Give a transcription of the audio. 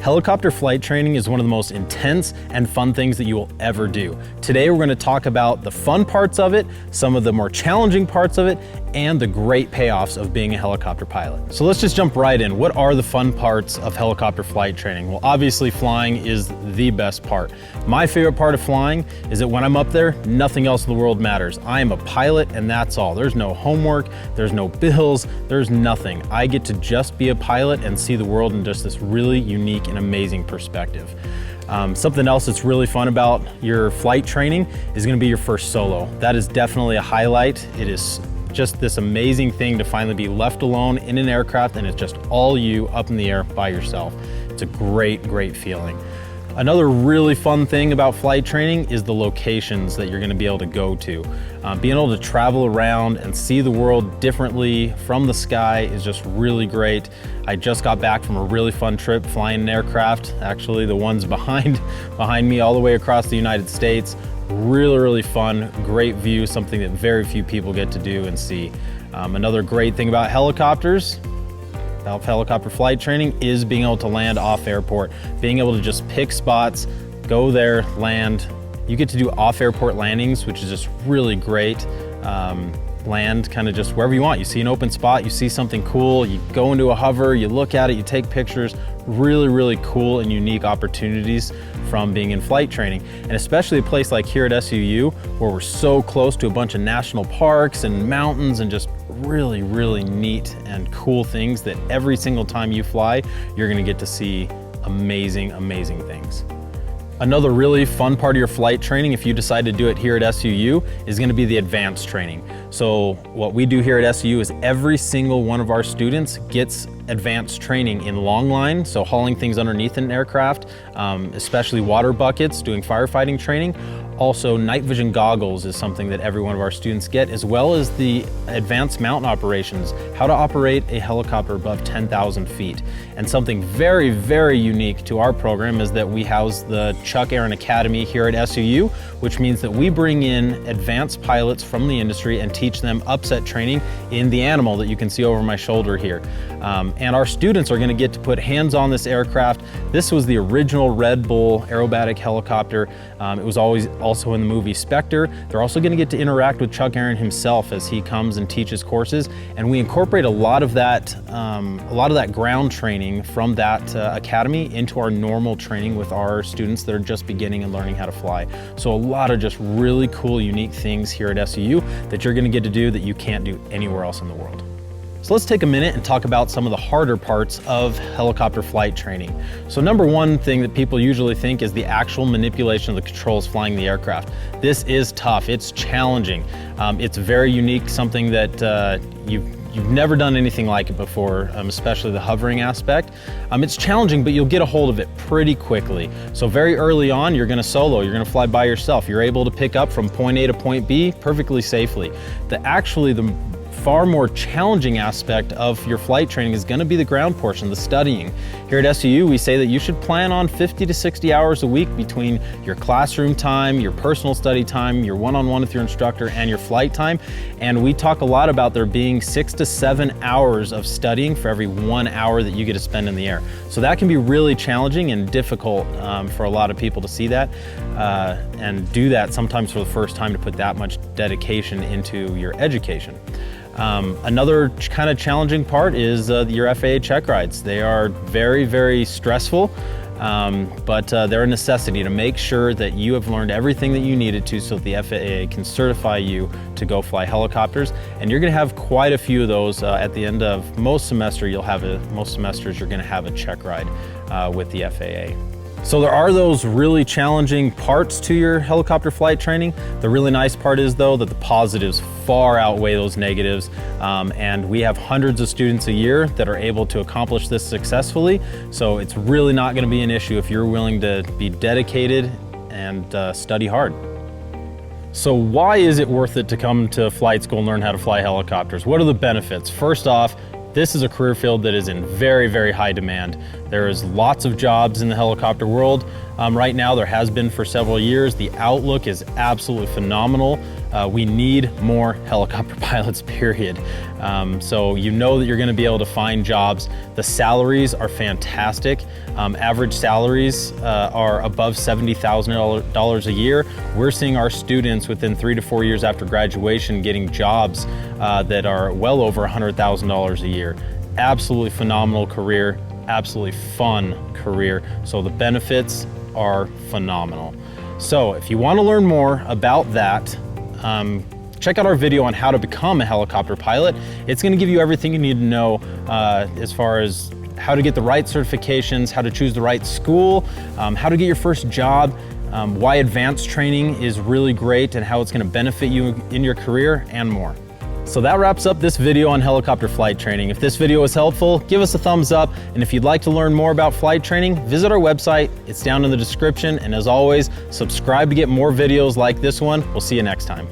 Helicopter flight training is one of the most intense and fun things that you will ever do. Today we're going to talk about the fun parts of it, some of the more challenging parts of it, and the great payoffs of being a helicopter pilot. So let's just jump right in. What are the fun parts of helicopter flight training? Well, obviously flying is the best part. My favorite part of flying is that when I'm up there, nothing else in the world matters. I am a pilot and that's all. There's no homework, there's no bills, there's nothing. I get to just be a pilot and see the world in just this really unique and amazing perspective. Something else that's really fun about your flight training is going to be your first solo. That is definitely a highlight. It is just this amazing thing to finally be left alone in an aircraft and it's just all you up in the air by yourself. It's a great, great feeling. Another really fun thing about flight training is the locations that you're going to be able to go to. Being able to travel around and see the world differently from the sky is just really great. I just got back from a really fun trip flying an aircraft, actually the ones behind me all the way across the United States. Really fun, great view, something that very few people get to do and see. Another great thing about helicopters, helicopter flight training, is being able to land off airport, being able to just pick spots, go there, land. You get to do off airport landings, which is just really great. Land kind of just wherever you want. You see an open spot, you see something cool, you go into a hover, you look at it, you take pictures. Really cool and unique opportunities from being in flight training. And especially a place like here at SUU, where we're so close to a bunch of national parks and mountains and just really neat and cool things that every single time you fly, you're gonna get to see amazing things. Another really fun part of your flight training, if you decide to do it here at SUU, is going to be the advanced training. So what we do here at SUU is every single one of our students gets advanced training in long line, so hauling things underneath an aircraft, especially water buckets, doing firefighting training. Also, night vision goggles is something that every one of our students get, as well as the advanced mountain operations, how to operate a helicopter above 10,000 feet. And something very unique to our program is that we house the Chuck Aaron Academy here at SUU, which means that we bring in advanced pilots from the industry and teach them upset training in the Animal that you can see over my shoulder here. And our students are going to get to put hands on this aircraft. This was the original Red Bull aerobatic helicopter. It was always also in the movie Spectre. They're also going to get to interact with Chuck Aaron himself as he comes and teaches courses. And we incorporate a lot of that ground training from that academy into our normal training with our students that are just beginning and learning how to fly. So a lot of just really cool, unique things here at SUU that you're going to get to do that you can't do anywhere else in the world. So let's take a minute and talk about some of the harder parts of helicopter flight training. So number one thing that people usually think is the actual manipulation of the controls flying the aircraft. This is tough, it's challenging. It's very unique, something that you've never done anything like it before, especially the hovering aspect. It's challenging, but you'll get a hold of it pretty quickly. So very early on, you're gonna solo, you're gonna fly by yourself. You're able to pick up from point A to point B perfectly safely. The far more challenging aspect of your flight training is going to be the ground portion, the studying. Here at SUU, we say that you should plan on 50 to 60 hours a week between your classroom time, your personal study time, your one-on-one with your instructor, and your flight time. And we talk a lot about there being 6 to 7 hours of studying for every 1 hour that you get to spend in the air. So that can be really challenging and difficult for a lot of people to see that and do that sometimes for the first time, to put that much dedication into your education. Another kind of challenging part is your Faa Check Rides. They are very stressful, but they're a necessity to make sure that you have learned everything that you needed to so that the FAA can certify you to go fly helicopters. And you're going to have quite a few of those at the end of most semester. Most semesters you're going to have a check ride with the FAA. So there are those really challenging parts to your helicopter flight training. The really nice part is, though, that the positives far outweigh those negatives. And we have hundreds of students a year that are able to accomplish this successfully. So it's really not going to be an issue if you're willing to be dedicated and study hard. So why is it worth it to come to flight school and learn how to fly helicopters? What are the benefits? First off, this is a career field that is in very high demand. There is lots of jobs in the helicopter world. Right now, there has been for several years. The outlook is absolutely phenomenal. We need more helicopter pilots, period. So you know that you're gonna be able to find jobs. The salaries are fantastic. Average salaries are above $70,000 a year. We're seeing our students within 3 to 4 years after graduation getting jobs that are well over $100,000 a year. Absolutely phenomenal career, absolutely fun career. So the benefits are phenomenal. So if you want to learn more about that, check out our video on how to become a helicopter pilot. It's going to give you everything you need to know as far as how to get the right certifications, how to choose the right school, how to get your first job, why advanced training is really great and how it's going to benefit you in your career, and more. So that wraps up this video on helicopter flight training. If this video was helpful, give us a thumbs up. And if you'd like to learn more about flight training, visit our website. It's down in the description. And as always, subscribe to get more videos like this one. We'll see you next time.